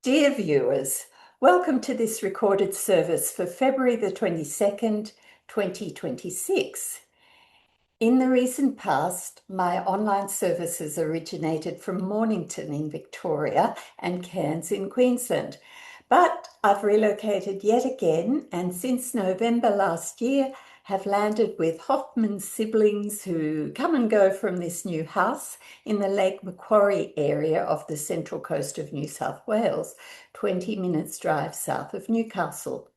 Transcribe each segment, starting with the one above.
Dear viewers, welcome to this recorded service for February the 22nd, 2026. In the recent past, my online services originated from Mornington in Victoria and Cairns in Queensland. But I've relocated yet again, and since November last year, have landed with Hoffmann siblings who come and go from this new house in the Lake Macquarie area of the central coast of New South Wales, 20 minutes drive south of Newcastle.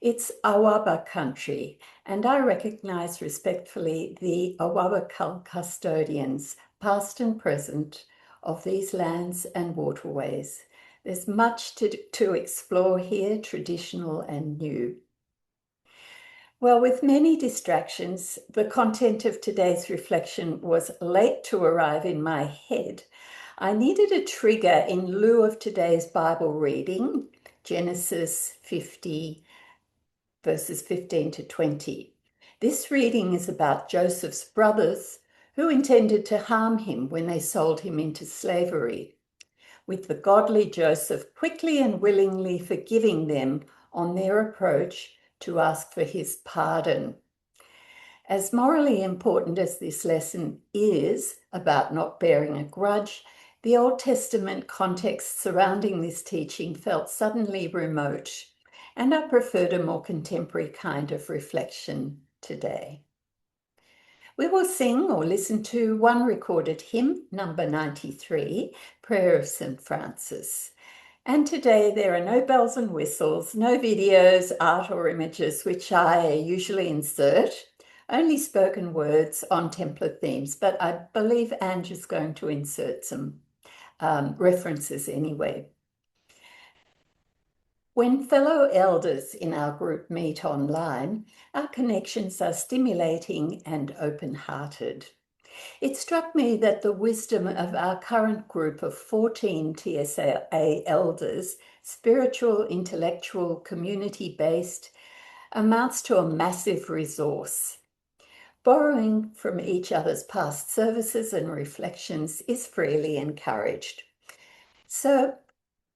It's Awaba country, and I recognise respectfully the Awaba custodians, past and present, of these lands and waterways. There's much to explore here, traditional and new. Well, with many distractions, the content of today's reflection was late to arrive in my head. I needed a trigger in lieu of today's Bible reading, Genesis 50, verses 15 to 20. This reading is about Joseph's brothers who intended to harm him when they sold him into slavery, with the godly Joseph quickly and willingly forgiving them on their approach to ask for his pardon. As morally important as this lesson is about not bearing a grudge, the Old Testament context surrounding this teaching felt suddenly remote, and I preferred a more contemporary kind of reflection today. We will sing or listen to one recorded hymn, number 93, Prayer of St. Francis. And today there are no bells and whistles, no videos, art or images, which I usually insert, only spoken words on Templar themes, but I believe Ange is going to insert some references anyway. When fellow elders in our group meet online, our connections are stimulating and open-hearted. It struck me that the wisdom of our current group of 14 TSA elders, spiritual, intellectual, community-based, amounts to a massive resource. Borrowing from each other's past services and reflections is freely encouraged. So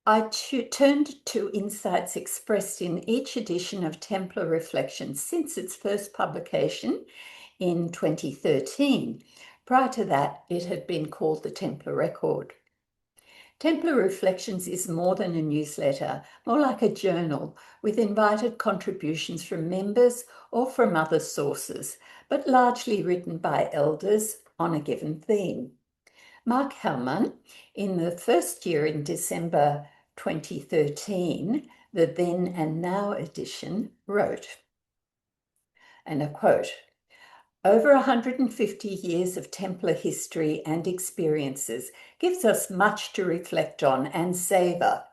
I turned to insights expressed in each edition of Templar Reflections since its first publication in 2013. Prior to that, it had been called the Templar Record. Templar Reflections is more than a newsletter, more like a journal, with invited contributions from members or from other sources, but largely written by elders on a given theme. Mark Hellman, in the first year in December 2013, the Then and Now edition, wrote, and I quote, "Over 150 years of Templar history and experiences gives us much to reflect on and savour.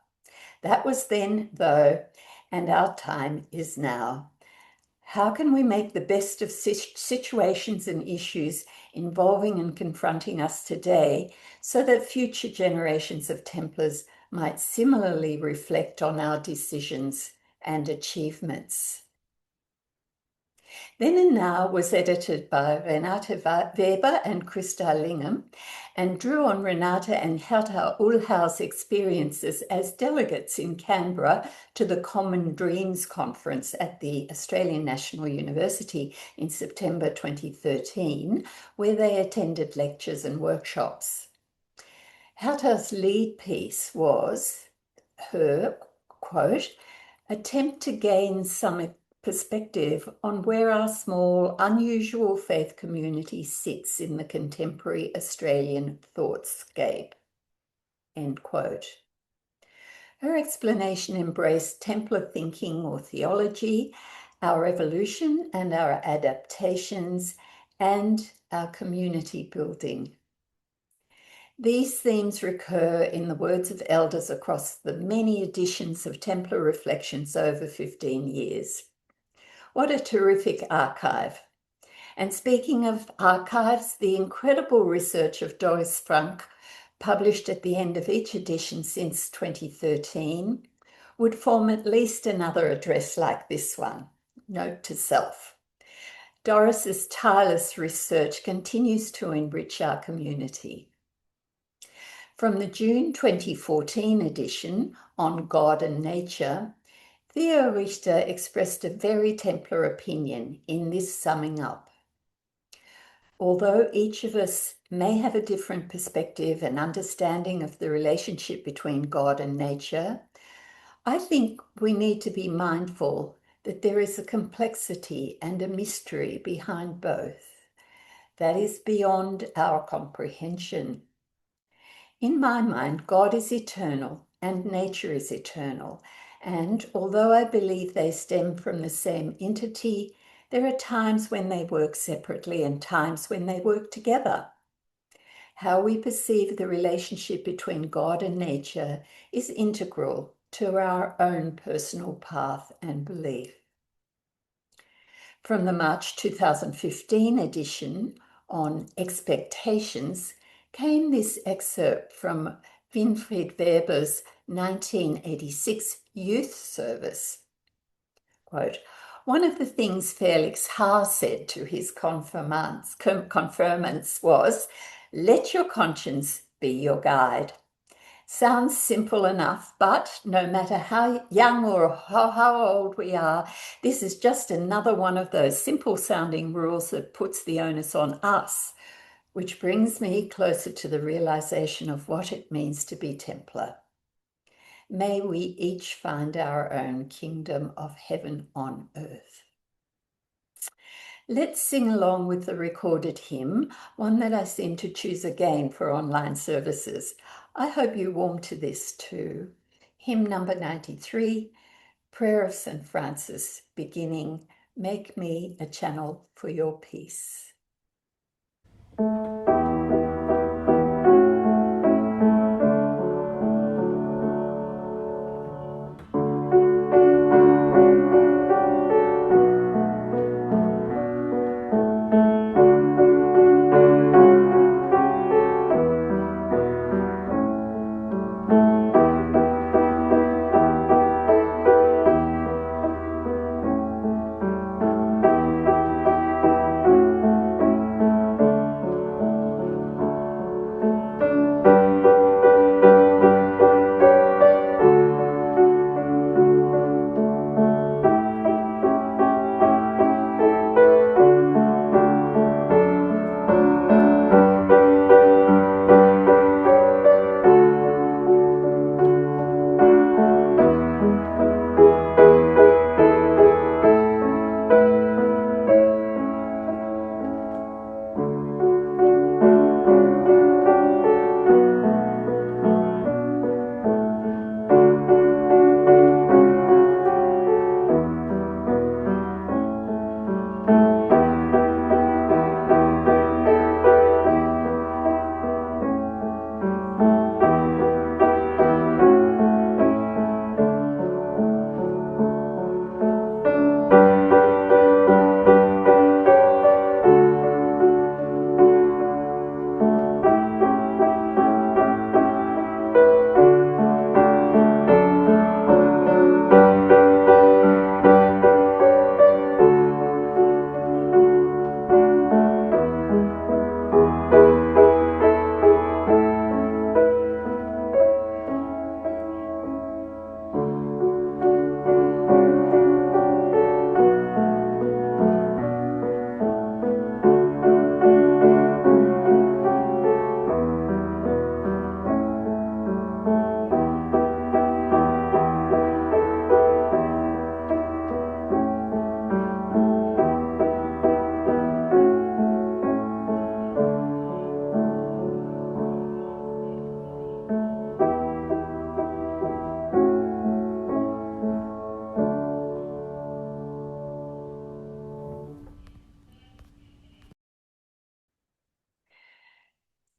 That was then, though, and our time is now. How can we make the best of situations and issues involving and confronting us today so that future generations of Templars might similarly reflect on our decisions and achievements?" Then and Now was edited by Renate Weber and Christa Lingham and drew on Renate and Herta Uhlhau's experiences as delegates in Canberra to the Common Dreams Conference at the Australian National University in September 2013, where they attended lectures and workshops. Herta's lead piece was her, quote, "attempt to gain some perspective on where our small, unusual faith community sits in the contemporary Australian thoughtscape," end quote. Her explanation embraced Templar thinking or theology, our evolution and our adaptations, and our community building. These themes recur in the words of elders across the many editions of Templar Reflections over 15 years. What a terrific archive. And speaking of archives, the incredible research of Doris Frank, published at the end of each edition since 2013, would form at least another address like this one. Note to self. Doris's tireless research continues to enrich our community. From the June 2014 edition on God and nature, Theo Richter expressed a very Templar opinion in this summing up. Although each of us may have a different perspective and understanding of the relationship between God and nature, I think we need to be mindful that there is a complexity and a mystery behind both that is beyond our comprehension. In my mind, God is eternal and nature is eternal, and although I believe they stem from the same entity, there are times when they work separately and times when they work together. How we perceive the relationship between God and nature is integral to our own personal path and belief. From the March 2015 edition on expectations came this excerpt from Winfried Weber's 1986 youth service. Quote, "One of the things Felix Haar said to his confirmants was, 'Let your conscience be your guide.' Sounds simple enough, but no matter how young or how old we are, this is just another one of those simple sounding rules that puts the onus on us, which brings me closer to the realization of what it means to be Templar. May we each find our own kingdom of heaven on earth." Let's sing along with the recorded hymn, one that I seem to choose again for online services. I hope you warm to this too. Hymn number 93, Prayer of St. Francis, beginning, "Make me a channel for your peace."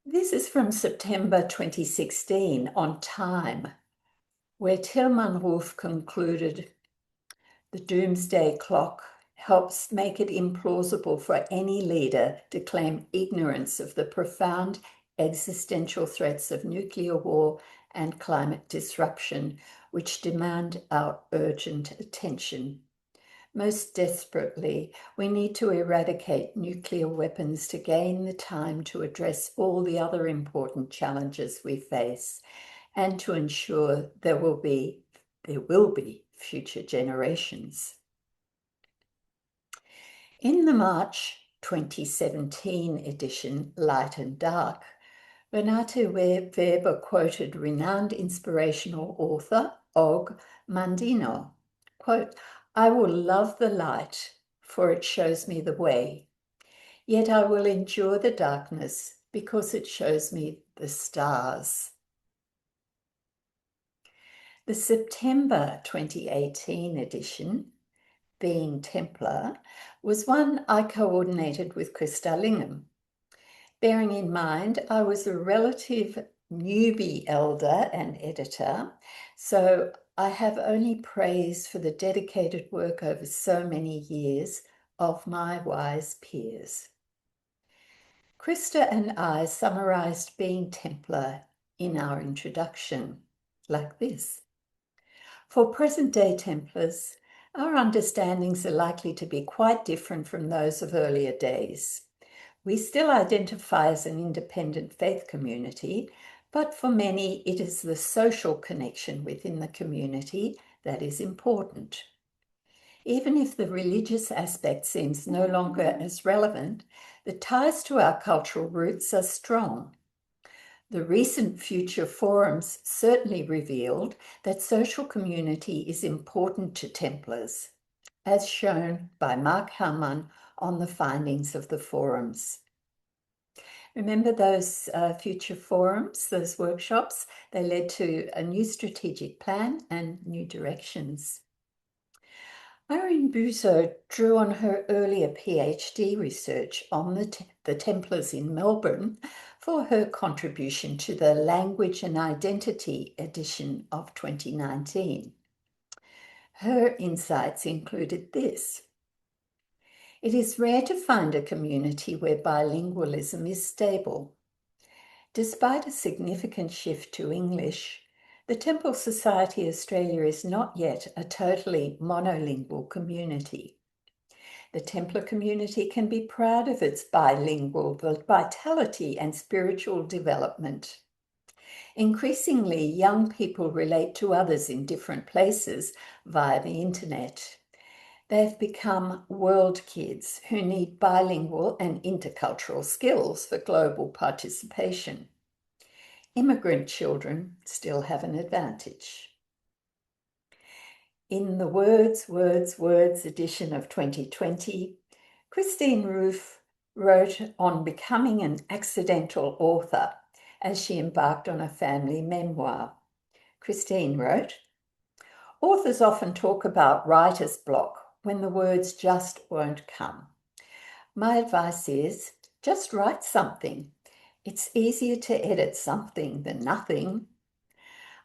This is from September 2016 on time, where Tilman Roof concluded, "The doomsday clock helps make it implausible for any leader to claim ignorance of the profound existential threats of nuclear war and climate disruption, which demand our urgent attention. Most desperately, we need to eradicate nuclear weapons to gain the time to address all the other important challenges we face and to ensure there will be future generations. In the March 2017 edition, Light and Dark, Renate Weber quoted renowned inspirational author Og Mandino, quote, "I will love the light, for it shows me the way. Yet I will endure the darkness because it shows me the stars." The September 2018 edition, Being Templar, was one I coordinated with Christa Lingham. Bearing in mind I was a relative newbie elder and editor, so I have only praise for the dedicated work over so many years of my wise peers. Christa and I summarized Being Templar in our introduction, like this. For present-day Templars, our understandings are likely to be quite different from those of earlier days. We still identify as an independent faith community, but for many it is the social connection within the community that is important. Even if the religious aspect seems no longer as relevant, the ties to our cultural roots are strong. The recent Future Forums certainly revealed that social community is important to Templars, as shown by Mark Hellman on the findings of the forums. Remember those Future Forums, those workshops? They led to a new strategic plan and new directions. Irene Buzo drew on her earlier PhD research on the Templars in Melbourne for her contribution to the Language and Identity edition of 2019. Her insights included this. It is rare to find a community where bilingualism is stable. Despite a significant shift to English, the Temple Society Australia is not yet a totally monolingual community. The Templar community can be proud of its bilingual vitality and spiritual development. Increasingly, young people relate to others in different places via the internet. They've become world kids who need bilingual and intercultural skills for global participation. Immigrant children still have an advantage. In the Words, Words, Words edition of 2020, Christine Roof wrote on becoming an accidental author as she embarked on a family memoir. Christine wrote, "Authors often talk about writer's block when the words just won't come. My advice is just write something. It's easier to edit something than nothing."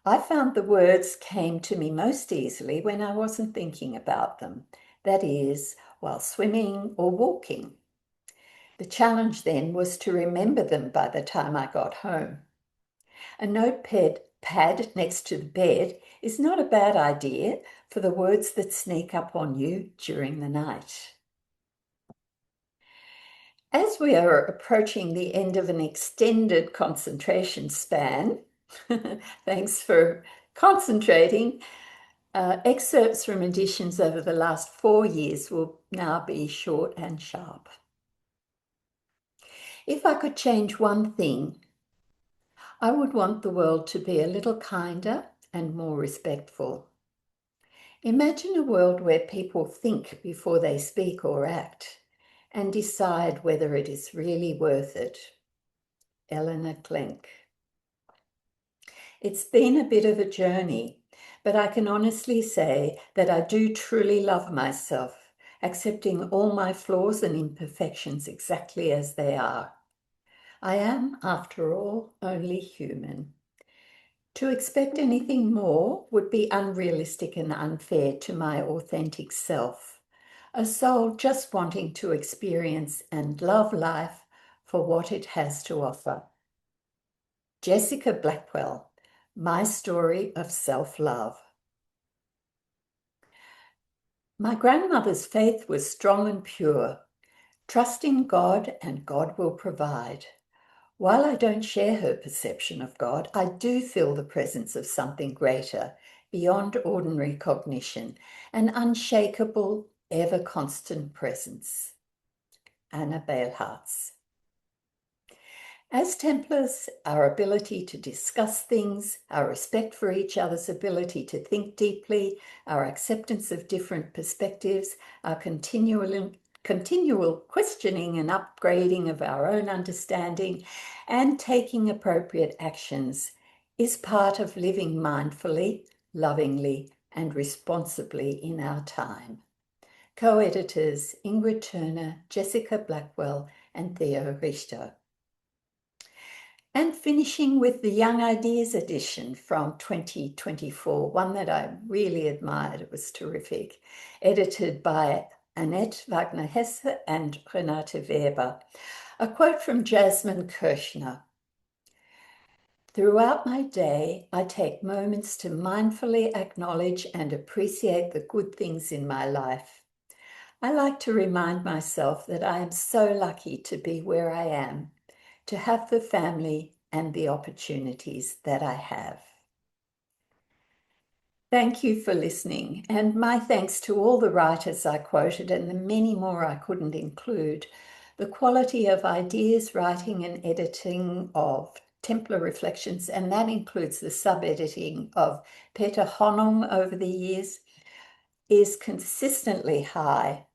I found the words came to me most easily when I wasn't thinking about them, that is, while swimming or walking. The challenge then was to remember them by the time I got home. A notepad next to the bed is not a bad idea for the words that sneak up on you during the night. As we are approaching the end of an extended concentration span, thanks for concentrating, excerpts from editions over the last 4 years will now be short and sharp. If I could change one thing, I would want the world to be a little kinder and more respectful. Imagine a world where people think before they speak or act and decide whether it is really worth it. Eleanor Klenk. It's been a bit of a journey, but I can honestly say that I do truly love myself, accepting all my flaws and imperfections exactly as they are. I am, after all, only human. To expect anything more would be unrealistic and unfair to my authentic self, a soul just wanting to experience and love life for what it has to offer. Jessica Blackwell, My Story of Self-Love. My grandmother's faith was strong and pure. Trust in God and God will provide. While I don't share her perception of God, I do feel the presence of something greater, beyond ordinary cognition, an unshakable, ever-constant presence. Anna Beilharz. As Templars, our ability to discuss things, our respect for each other's ability to think deeply, our acceptance of different perspectives, our continual questioning and upgrading of our own understanding, and taking appropriate actions is part of living mindfully, lovingly, and responsibly in our time. Co-editors Ingrid Turner, Jessica Blackwell, and Theo Richter. And finishing with the Young Ideas edition from 2024, one that I really admired. It was terrific. Edited by Annette Wagner-Hesse and Renate Weber. A quote from Jasmine Kirschner. Throughout my day, I take moments to mindfully acknowledge and appreciate the good things in my life. I like to remind myself that I am so lucky to be where I am, to have the family and the opportunities that I have. Thank you for listening, and my thanks to all the writers I quoted and the many more I couldn't include. The quality of ideas, writing and editing of Templar Reflections, and that includes the sub-editing of Peter Honum over the years, is consistently high.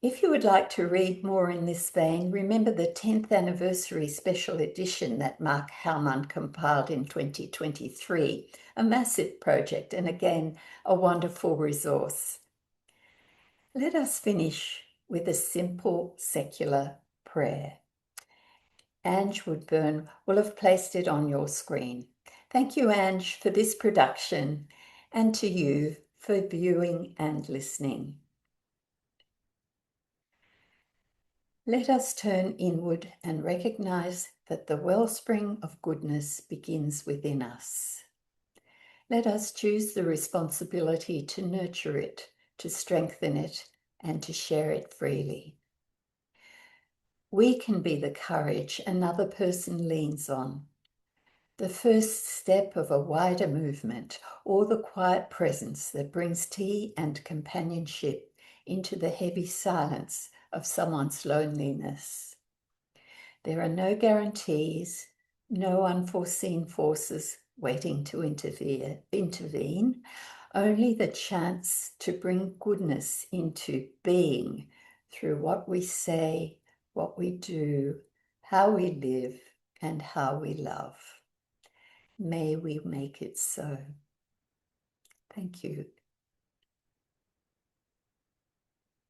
If you would like to read more in this vein, remember the 10th anniversary special edition that Mark Howman compiled in 2023, a massive project and again, a wonderful resource. Let us finish with a simple secular prayer. Ange Woodburn will have placed it on your screen. Thank you, Ange, for this production, and to you for viewing and listening. Let us turn inward and recognize that the wellspring of goodness begins within us. Let us choose the responsibility to nurture it, to strengthen it, and to share it freely. We can be the courage another person leans on, the first step of a wider movement, or the quiet presence that brings tea and companionship into the heavy silence of someone's loneliness. There are no guarantees, no unforeseen forces waiting to intervene, only the chance to bring goodness into being through what we say, what we do, how we live, and how we love. May we make it so. Thank you.